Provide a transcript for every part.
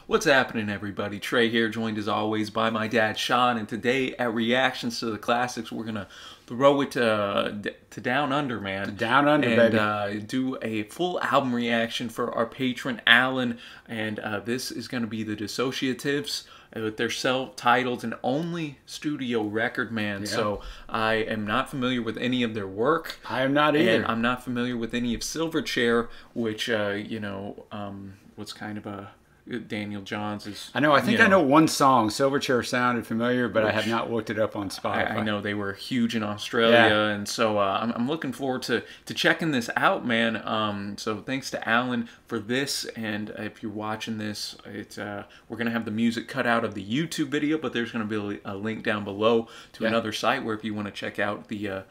What's happening, everybody? Trey here, joined as always by my dad, Sean, and today at Reactions to the Classics, we're gonna throw it to Down Under, man. Down Under, and do a full album reaction for our patron, Alan, and this is gonna be the Dissociatives with their self-titled and only studio record, man. Yeah. So I am not familiar with any of their work. I am not either. And I'm not familiar with any of Silverchair, which, was kind of a Daniel Johns'. I know. I think I know one song. Silverchair sounded familiar, but I have not looked it up on Spotify. I know they were huge in Australia, and so I'm looking forward to checking this out, man. So thanks to Alan for this, and if you're watching this, we're gonna have the music cut out of the YouTube video, but there's gonna be a link down below to another site where if you want to check out the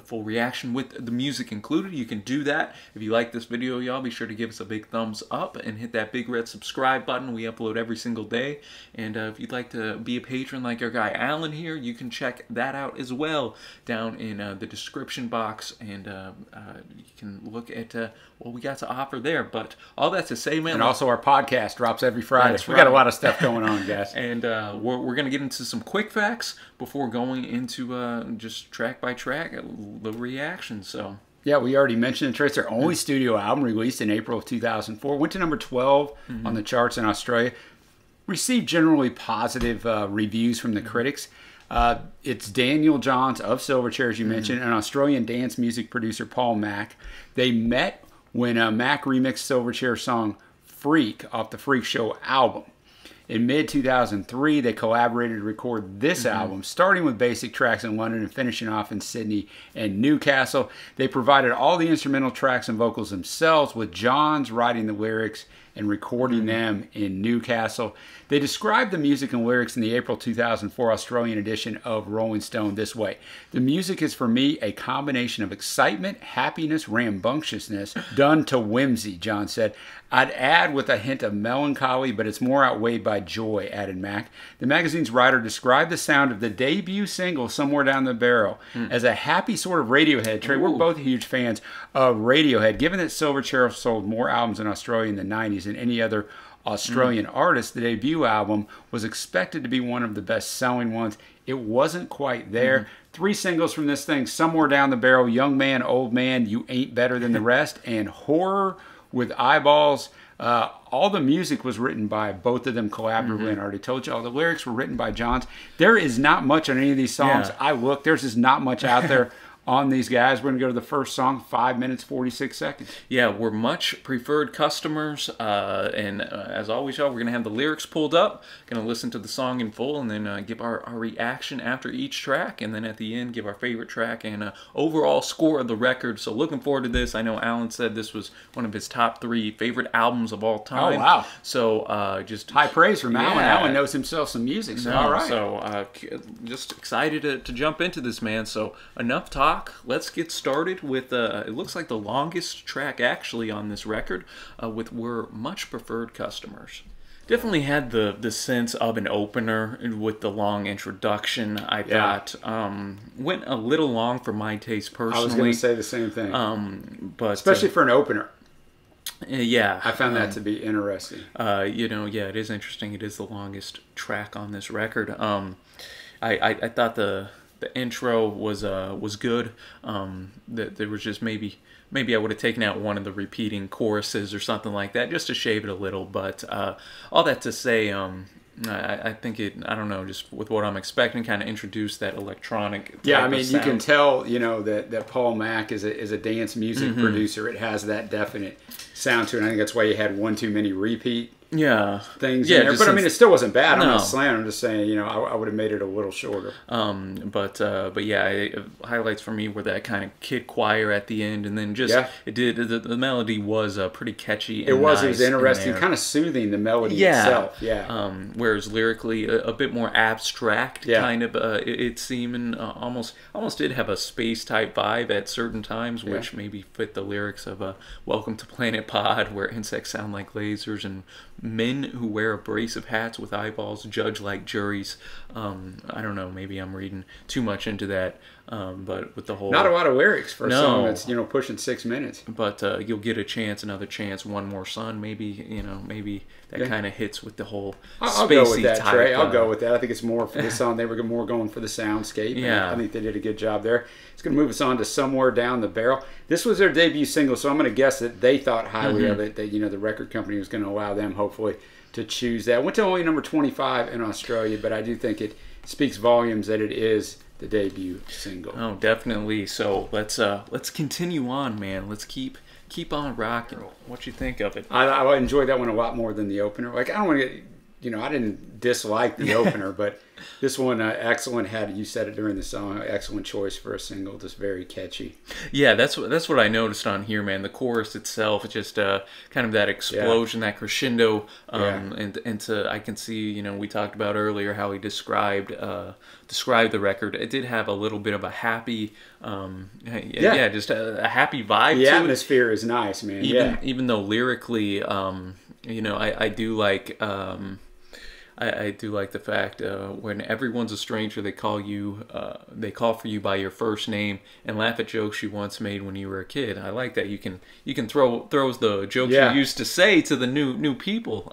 full reaction with the music included, you can do that. If you like this video, y'all, be sure to give us a big thumbs up and hit that big red subscribe button. We upload every single day. And if you'd like to be a patron like our guy Alan here, you can check that out as well down in the description box, and you can look at what we got to offer there. But all that to say, man. And also our podcast drops every Friday. That's we right. got a lot of stuff going on, guys. And we're going to get into some quick facts before going into just track by track the reaction. So yeah, we already mentioned it. It's their only studio album, released in April of 2004. Went to number 12 on the charts in Australia. Received generally positive reviews from the critics. It's Daniel Johns of Silverchair, as you mentioned, and Australian dance music producer Paul Mac. They met when Mac remixed Silverchair's song Freak off the Freak Show album. In mid-2003, they collaborated to record this album, starting with basic tracks in London and finishing off in Sydney and Newcastle. They provided all the instrumental tracks and vocals themselves, with Johns writing the lyrics and recording them in Newcastle. They described the music and lyrics in the April 2004 Australian edition of Rolling Stone this way: "The music is for me a combination of excitement, happiness, rambunctiousness, done to whimsy," John said. "I'd add with a hint of melancholy, but it's more outweighed by joy," added Mac. The magazine's writer described the sound of the debut single, Somewhere Down the Barrel, as a happy sort of Radiohead. Trey, we're both huge fans of Radiohead. Given that Silverchair sold more albums in Australia in the 90s than any other Australian artist, the debut album was expected to be one of the best-selling ones. It wasn't quite there. 3 singles from this thing: Somewhere Down the Barrel, Young Man, Old Man, You Ain't Better Than the Rest, and Horror with Eyeballs. All the music was written by both of them collaboratively, and I already told you all the lyrics were written by Johns. There is not much on any of these songs. I looked, there's just not much out there on these guys. We're going to go to the first song, 5 minutes, 46 seconds. Yeah, we're much preferred customers, and as always, y'all, we're going to have the lyrics pulled up, going to listen to the song in full, and then give our reaction after each track, and then at the end, give our favorite track and overall score of the record. So looking forward to this. I know Alan said this was one of his top 3 favorite albums of all time. Oh, wow. So just high praise from Alan. Alan knows himself some music, so all right. So just excited to jump into this, man. So enough talk. Let's get started with, it looks like the longest track actually on this record, with We're Much Preferred Customers. Definitely had the sense of an opener with the long introduction. I thought went a little long for my taste personally. I was going to say the same thing. But especially for an opener. Yeah. I found that to be interesting. Yeah, it is interesting. It is the longest track on this record. I thought the intro was good. There was just maybe I would have taken out one of the repeating choruses or something like that just to shave it a little. But all that to say, I think I don't know, just with what I'm expecting, kind of introduced that electronic. Yeah, I mean, you can tell, that Paul Mac is a dance music producer. It has that definite sound to it. I think that's why you had one too many repeat things in there. But I mean, it still wasn't bad. I'm not slamming. I'm just saying, I would have made it a little shorter. But yeah, highlights for me were that kind of kid choir at the end, and then just the melody was pretty catchy. And it was interesting, kind of soothing, the melody itself. Yeah. Whereas lyrically, a bit more abstract, kind of. It seemed, and almost did have a space type vibe at certain times, which maybe fit the lyrics of "Welcome to Planet Pod," where insects sound like lasers and Men who wear abrasive hats with eyeballs judge like juries. I don't know, maybe I'm reading too much into that, but with the whole... Not a lot of lyrics for a song that's, pushing 6 minutes. But you'll get a chance, another chance, one more sun, maybe, maybe that kind of hits with the whole I'll spacey go with that, type. Trey. I'll go with that. I think it's more for this song. They were more going for the soundscape. Yeah. I think they did a good job there. It's going to move us on to Somewhere Down the Barrel. This was their debut single, so I'm going to guess that they thought highly of it, that, the record company was going to allow them, hopefully, to choose that. Went to only number 25 in Australia, but I do think it speaks volumes that it is the debut single. Oh, definitely. So let's continue on, man. Let's keep on rocking. What you think of it? I enjoyed that one a lot more than the opener. Like, I don't want to get, I didn't dislike the opener, but this one, excellent. You said it during the song, excellent choice for a single, just very catchy. Yeah, that's what I noticed on here, man. The chorus itself, it's just kind of that explosion, that crescendo, and I can see, we talked about earlier how he described the record. It did have a little bit of a happy, just a happy vibe. The to atmosphere is nice, man. Even though lyrically, I do like. I do like the fact when everyone's a stranger, they call for you by your first name and laugh at jokes you once made when you were a kid. I like that you can throws the jokes you used to say to the new people.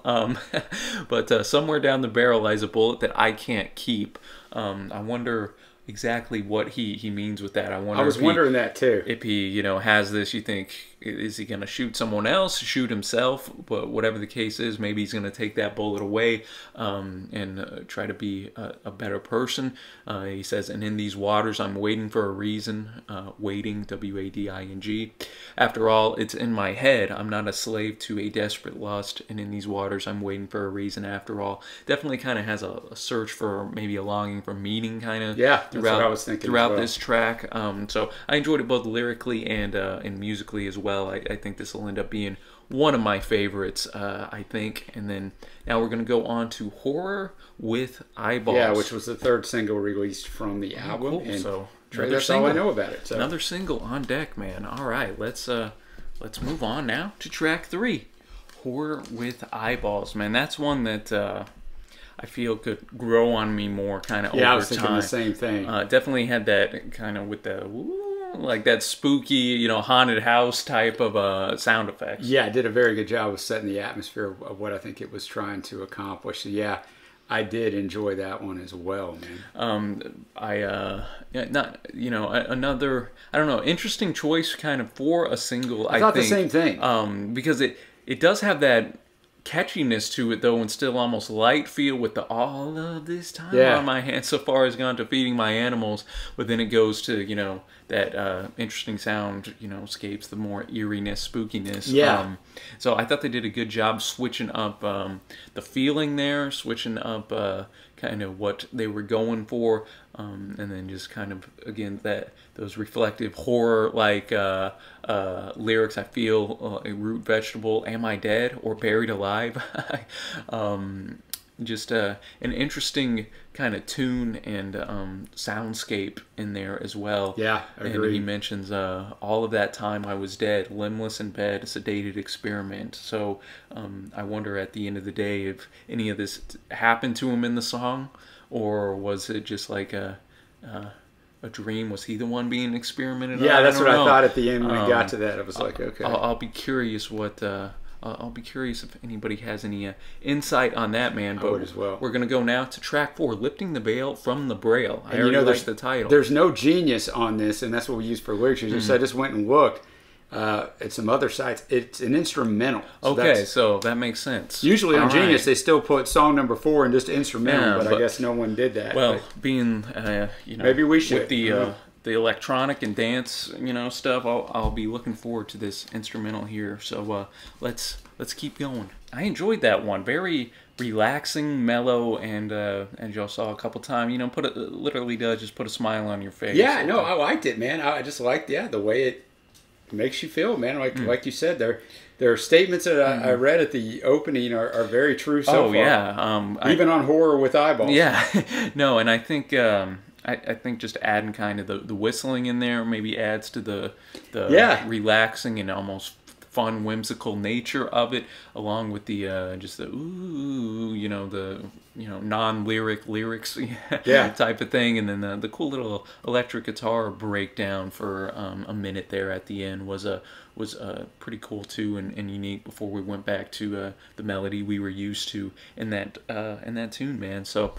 But somewhere down the barrel lies a bullet that I can't keep. I wonder exactly what he means with that. I was wondering that too. If he has this, you think, is he going to shoot someone else, shoot himself? But whatever the case is, maybe he's going to take that bullet away and try to be a better person. He says, and in these waters, I'm waiting for a reason. Waiting, W-A-D-I-N-G. After all, it's in my head. I'm not a slave to a desperate lust. And in these waters, I'm waiting for a reason after all. Definitely kind of has a search for maybe a longing for meaning kind of. Yeah, that's what I was thinking throughout this track. So I enjoyed it both lyrically and musically as well. I think this will end up being one of my favorites, I think. And then now we're going to go on to Horror with Eyeballs. Yeah, which was the third single released from the album. Cool. And so that's all I know about it. So. Another single on deck, man. All right, let's move on now to track 3, Horror with Eyeballs. Man, that's one that I feel could grow on me more kind of over time. Yeah, I was thinking the same thing. Definitely had that kind of with the like that spooky, haunted house type of sound effects. Yeah, it did a very good job of setting the atmosphere of what I think it was trying to accomplish. So yeah, I did enjoy that one as well, man. Another, I don't know, interesting choice kind of for a single. I thought the same thing. Because it does have that catchiness to it though, and still almost light feel with the all of this time on my hands so far has gone to feeding my animals, but then it goes to that interesting sound escapes the more eeriness, spookiness. So I thought they did a good job switching up the feeling there, switching up kind of what they were going for, and then just kind of again those reflective horror like lyrics. I feel a root vegetable, am I dead or buried alive? Just an interesting kind of tune and soundscape in there as well. Yeah, I agree. And he mentions all of that time I was dead, limbless in bed, a sedated experiment. So I wonder at the end of the day if any of this happened to him in the song, or was it just like a dream? Was he the one being experimented on? Yeah, that's what I thought at the end when we got to that. It was like, okay. I'll be curious what... I'll be curious if anybody has any insight on that, man. But I would as well. We're going to go now to track 4, Lifting the Veil from the Braille. I already like the title. There's no genius on this, and that's what we use for lyrics. So I just went and looked at some other sites. It's an instrumental. So that makes sense. Usually on Genius, they still put song number 4 and just instrumental, but I guess no one did that. Well, being, maybe we should. With the electronic and dance, stuff, I'll be looking forward to this instrumental here. So let's keep going. I enjoyed that one. Very relaxing, mellow, and as y'all saw a couple times, literally does just put a smile on your face. Yeah, no, I liked it, man. I just liked the way it makes you feel, man. Like you said, there are statements that I read at the opening are very true so far. Yeah, even on Horror with Eyeballs. Yeah, no, and I think. I think just adding kind of the whistling in there maybe adds to the relaxing and almost fun, whimsical nature of it, along with the just the ooh, you know, the non-lyric lyrics type of thing, and then the cool little electric guitar breakdown for a minute there at the end was pretty cool too, and unique before we went back to the melody we were used to in that tune, man. So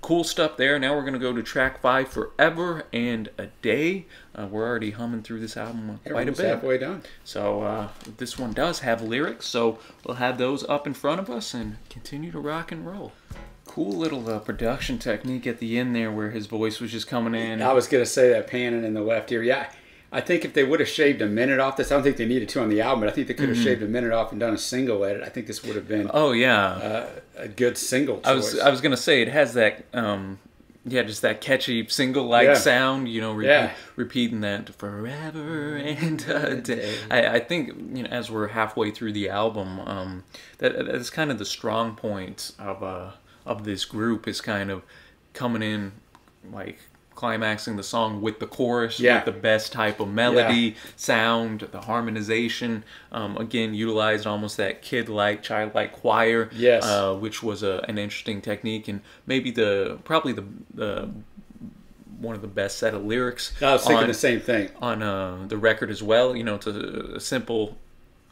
cool stuff there. Now we're going to go to track 5, Forever and a Day. We're already humming through this album quite a bit. Halfway done. So this one does have lyrics, so we'll have those up in front of us and continue to rock and roll. Cool little production technique at the end there where his voice was just coming in. I was going to say that panning in the left ear. Yeah, I think if they would have shaved a minute off this, I don't think they needed to on the album, but I think they could have shaved a minute off and done a single edit. I think this would have been a good single choice. I was going to say, it has that, just that catchy single-like sound, you know, repeating that forever and a day. I think, you know, as we're halfway through the album, that's kind of the strong point of this group, is kind of coming in, like, climaxing the song with the chorus, with the best type of melody, sound, the harmonization. Again, utilized almost that kid-like, childlike choir, which was an interesting technique, and maybe probably the one of the best set of lyrics. I was thinking the same thing on the record as well. You know, it's a simple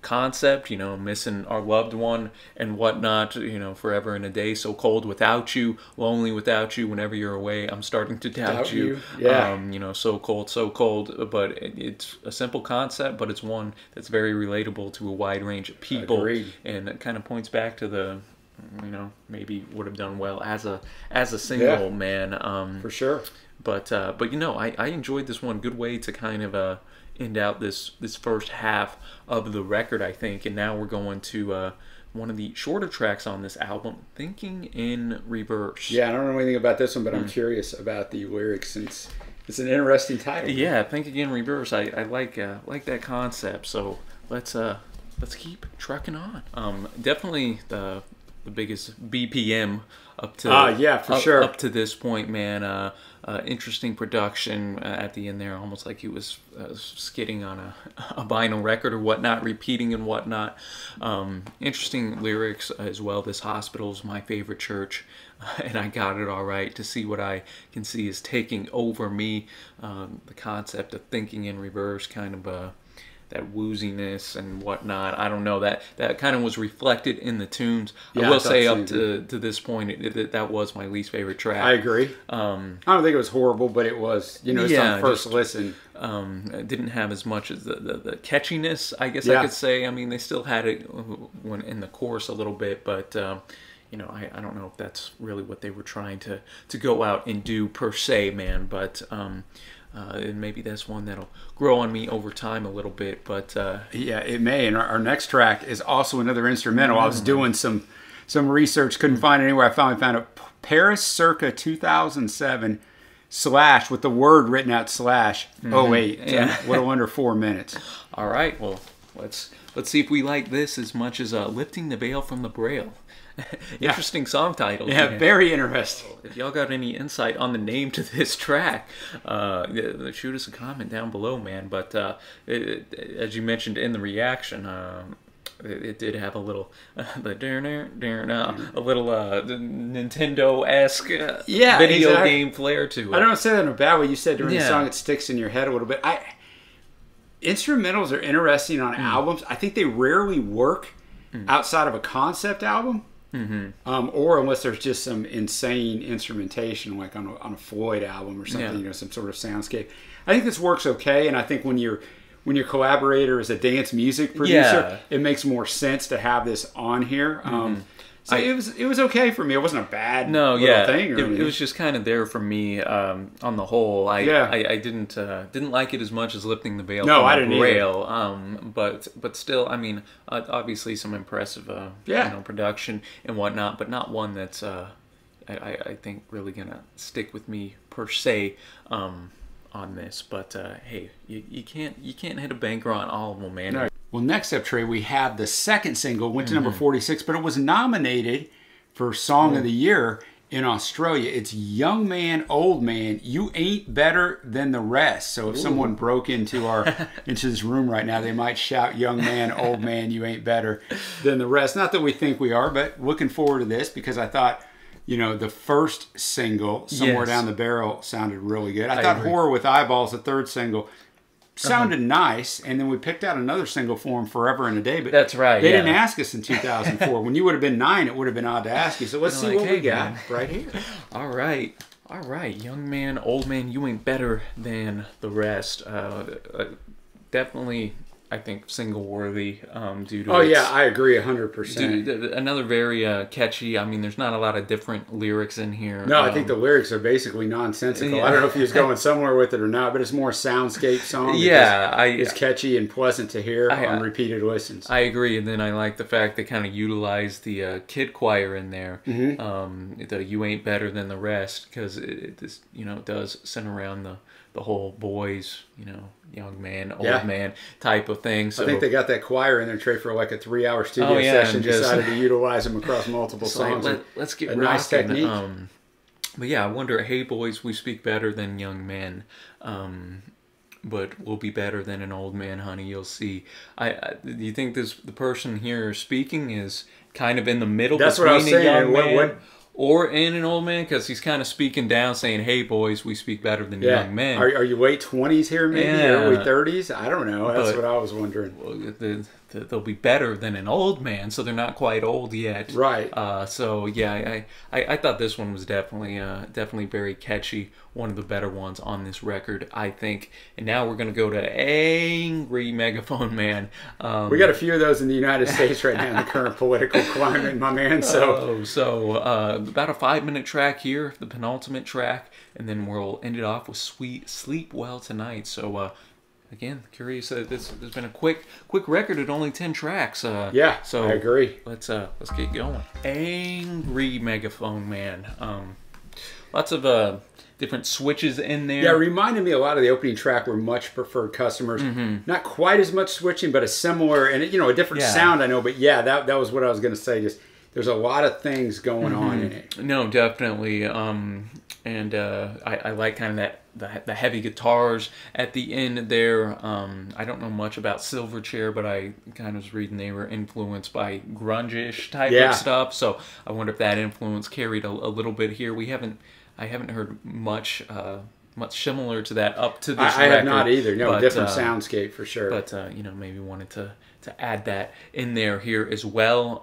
concept, you know, missing our loved one and whatnot, you know, forever and a day, so cold without you, lonely without you, whenever you're away, I'm starting to doubt you. You know, so cold, but it's a simple concept, but it's one that's very relatable to a wide range of people. Agreed. And it kind of points back to the, you know, maybe would have done well as a single, man. For sure. But you know, I enjoyed this one. Good way to kind of end out this first half of the record, I think. And now we're going to one of the shorter tracks on this album, Thinking in Reverse. Yeah, I don't know anything about this one, but I'm curious about the lyrics, since it's an interesting title. Yeah, Thinking in Reverse. I like that concept. So let's keep trucking on. Definitely the biggest BPM up to sure. Up to this point, man. Interesting production at the end there, almost like he was skidding on a vinyl record or whatnot, repeating and whatnot. Interesting lyrics as well. This hospital's my favorite church, and I got it all right. To see what I can see is taking over me. The concept of thinking in reverse, kind of that wooziness and whatnot. I don't know, that kind of was reflected in the tunes. I will say up to this point, that was my least favorite track. I agree. I don't think it was horrible, but it was, you know, it's on first listen. It didn't have as much as the catchiness, I guess I could say. I mean, they still had it when in the chorus a little bit, but you know, I don't know if that's really what they were trying to go out and do per se, man. But and maybe that's one that'll grow on me over time a little bit, but yeah, it may. And our next track is also another instrumental. I was doing some research, couldn't find it anywhere. I finally found it. Paris circa 2007 / with the word written out / 08. A little under 4 minutes. All right, well, let's see if we like this as much as Lifting the Veil from the Braille. Interesting song title. Yeah, very interesting. If y'all got any insight on the name to this track, shoot us a comment down below, man. But as you mentioned in the reaction, it did have a little Nintendo-esque video game flair to it. I don't say that in a bad way. You said during the song it sticks in your head a little bit. Instrumentals are interesting on albums. I think they rarely work outside of a concept album. Or unless there's just some insane instrumentation, like on a Floyd album or something, you know, some sort of soundscape. I think this works okay, and I think when your collaborator is a dance music producer, it makes more sense to have this on here. So it was okay for me. It wasn't a bad thing. It was just kind of there for me on the whole. I didn't like it as much as Lifting the Veil from Braille. But still, I mean, obviously some impressive you know, production and whatnot, but not one that's I think really gonna stick with me per se on this. But hey, you can't hit a banker on all of them, man. No. Well, next up, Trey, we have the second single, went to number 46, but it was nominated for Song of the Year in Australia, it's young man, old man, you ain't better than the rest. So if someone broke into into this room right now, they might shout, young man, old man, you ain't better than the rest. Not that we think we are, but looking forward to this because I thought, you know, the first single, Somewhere Down the Barrel, sounded really good. I thought agree. Horror with Eyeballs, the third single, sounded nice, and then we picked out another single for him, Forever and a Day. But that's right. They didn't ask us in 2004. When you would have been 9, it would have been odd to ask you. So let's see what we got right here. All right, young man, old man, you ain't better than the rest. Definitely, I think single worthy due to I agree 100%. Another very catchy. I mean, there's not a lot of different lyrics in here. No, I think the lyrics are basically nonsensical. I don't know if he was going somewhere with it or not, but it's more a soundscape song. Yeah, it's catchy and pleasant to hear on repeated listens. I agree, and then I like the fact they kind of utilize the kid choir in there. The "You Ain't Better Than the Rest" because it does center around the whole boys, young man, old man type of thing. So I think they got that choir in there, Trey, for like a 3-hour studio session. Decided to utilize them across multiple songs. Let's get a nice technique. But yeah, I wonder. Hey, boys, we speak better than young men, but we'll be better than an old man, honey. You'll see. Do you think the person here speaking is kind of in the middle? That's what I was saying. Young man, or in an old man, because he's kind of speaking down, saying, "Hey, boys, we speak better than young men." Are you late 20s here, maybe early 30s? I don't know. That's what I was wondering. Well, they'll be better than an old man, so they're not quite old yet. Right. So yeah, I thought this one was definitely very catchy. One of the better ones on this record, I think. And now we're gonna go to Angry Megaphone Man. We got a few of those in the United States right now in the current political climate, my man. So about a 5-minute track here, the penultimate track, and then we'll end it off with "Sweet Sleep Well Tonight." So. Again, curious. There's been a quick record at only 10 tracks. So I agree. Let's get going. Angry Megaphone Man. Lots of different switches in there. Yeah, it reminded me a lot of the opening track were Much Preferred Customers. Not quite as much switching, but a similar and a different sound. I know, but yeah, that was what I was going to say. Just there's a lot of things going on in it. No, definitely. And I like kind of the heavy guitars at the end there. I don't know much about Silverchair, but I kind of was reading they were influenced by grunge-ish type of stuff. So I wonder if that influence carried a little bit here. I haven't heard much similar to that up to this record. I have not either. No, different soundscape for sure. But maybe wanted to add that in there here as well.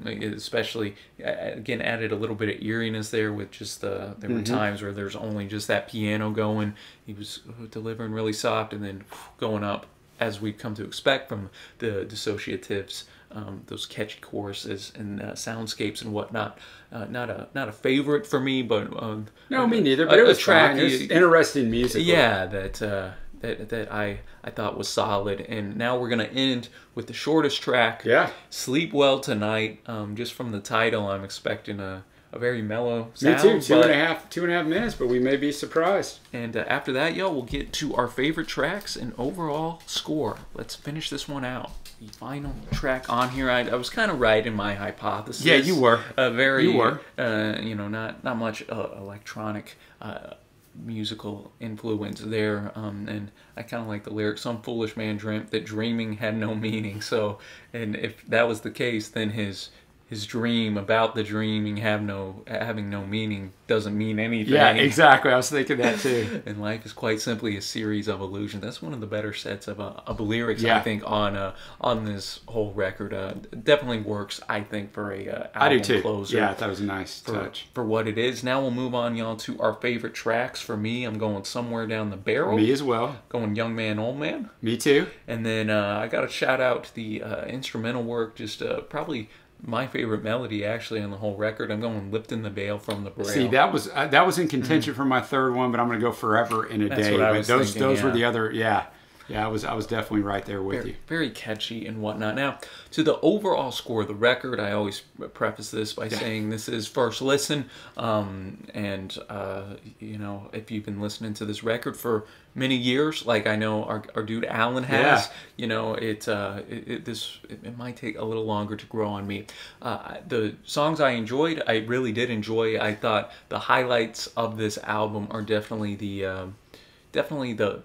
Especially again added a little bit of eeriness there with just there were times where there's only just that piano going. He was delivering really soft and then going up as we come to expect from the Dissociatives. Those catchy choruses and soundscapes and whatnot. Not a favorite for me, but no, me neither. But it was fine. It was interesting music. Yeah, that I thought was solid. And now we're gonna end with the shortest track. Yeah, "Sleep Well Tonight." Just from the title, I'm expecting a very mellow sound. Me too. Two and a half minutes, but we may be surprised. And after that, we'll get to our favorite tracks and overall score. Let's finish this one out. The final track on here, I was kind of right in my hypothesis. Yeah, you were. You were. Not much electronic musical influence there. And I kind of like the lyrics. "Some foolish man dreamt that dreaming had no meaning." So, and if that was the case, then his dream about the dreaming having no meaning doesn't mean anything. Yeah, exactly. I was thinking that too. And life is quite simply a series of illusions. That's one of the better sets of lyrics I think on this whole record. Definitely works, I think, for a album closer. Yeah, that was a nice touch for what it is. Now we'll move on, y'all, to our favorite tracks. For me, I'm going "Somewhere Down the Barrel." Me as well. Going "Young Man, Old Man." Me too. And then I got to shout out the instrumental work. Just probably my favorite melody actually on the whole record. I'm going "Lifting the Veil" from the Braille. See, that was in contention for my third one, but I'm going to go "Forever in a Day." What I was thinking, those were the other, Yeah, I was definitely right there with you. Very catchy and whatnot. Now, to the overall score of the record, I always preface this by saying this is first listen. You know, if you've been listening to this record for many years, like I know our dude Alan has, you know, it might take a little longer to grow on me. The songs I enjoyed, I really did enjoy. I thought the highlights of this album are definitely the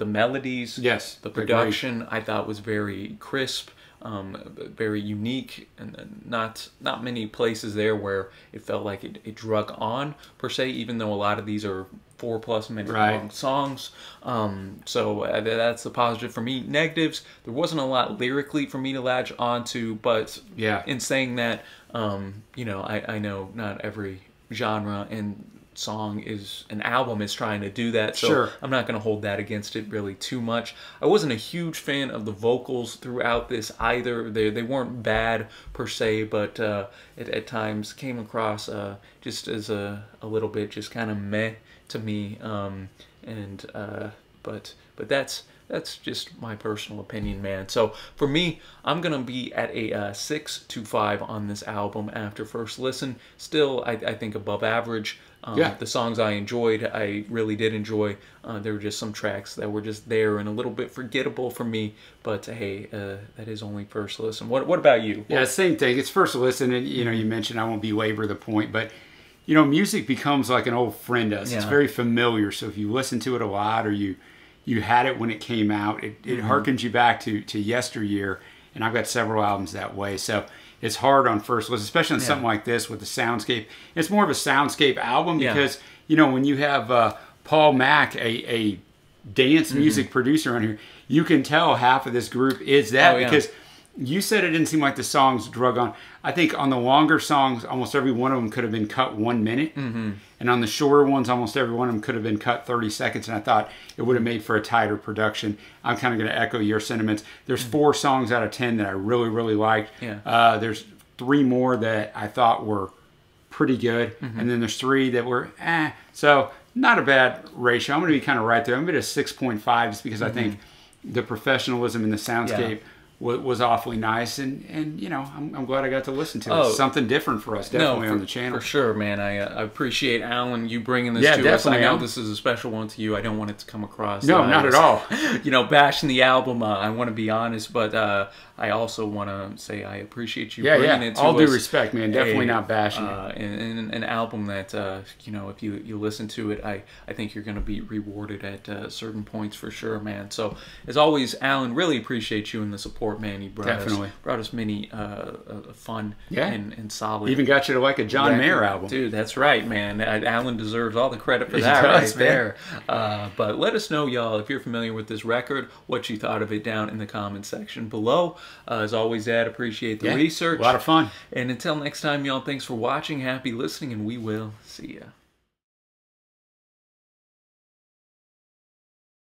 melodies. Yes, the production I thought was very crisp, very unique, and not many places there where it felt like it drug on per se, even though a lot of these are 4+ minute long songs. So that's the positive for me. Negatives, there wasn't a lot lyrically for me to latch onto, but in saying that, you know, I know not every genre and album is trying to do that, so I'm not going to hold that against it really too much. I wasn't a huge fan of the vocals throughout this either. They weren't bad per se, but it at times came across just as a little bit just kind of meh to me. But that's just my personal opinion, man. So for me, I'm gonna be at a 6 to 5 on this album after first listen. Still, I think above average. The songs I enjoyed, I really did enjoy. There were just some tracks that were just there and a little bit forgettable for me. But hey, that is only first listen. What about you? Yeah, same thing. It's first listen, and you know, you mentioned, I won't belabor the point, but you know, music becomes like an old friend to us. It's very familiar. So if you listen to it a lot, or you had it when it came out, it harkens you back to yesteryear. And I've got several albums that way. So it's hard on first listen, especially on something like this with the soundscape. It's more of a soundscape album because, you know, when you have Paul Mack, a dance music producer on here, you can tell half of this group is that because you said it didn't seem like the songs drug on. I think on the longer songs, almost every one of them could have been cut 1 minute. And on the shorter ones, almost every one of them could have been cut 30 seconds. And I thought it would have made for a tighter production. I'm kind of going to echo your sentiments. There's 4 songs out of 10 that I really, really liked. There's 3 more that I thought were pretty good. And then there's 3 that were So not a bad ratio. I'm going to be kind of right there. I'm going to be at a 6.5 just because I think the professionalism in the soundscape was awfully nice, and you know, I'm glad I got to listen to it. It's something different for us, definitely on the channel. For sure, man. I appreciate Alan, you bringing this to us. I know this is a special one to you. I don't want it to come across not at all. You know, bashing the album. I want to be honest, but I also want to say I appreciate you bringing it to us. All due respect, man. Definitely not bashing it. And an album that you know, if you listen to it, I think you're going to be rewarded at certain points for sure, man. So as always, Alan, really appreciate you and the support, man. You brought us many fun and solid. Even got you to like a John Mayer album, dude. That's right, man. Alan deserves all the credit for that right there. But let us know, y'all, if you're familiar with this record, what you thought of it down in the comment section below. As always, Dad, appreciate the research. A lot of fun. And until next time, y'all, thanks for watching. Happy listening, and we will see ya.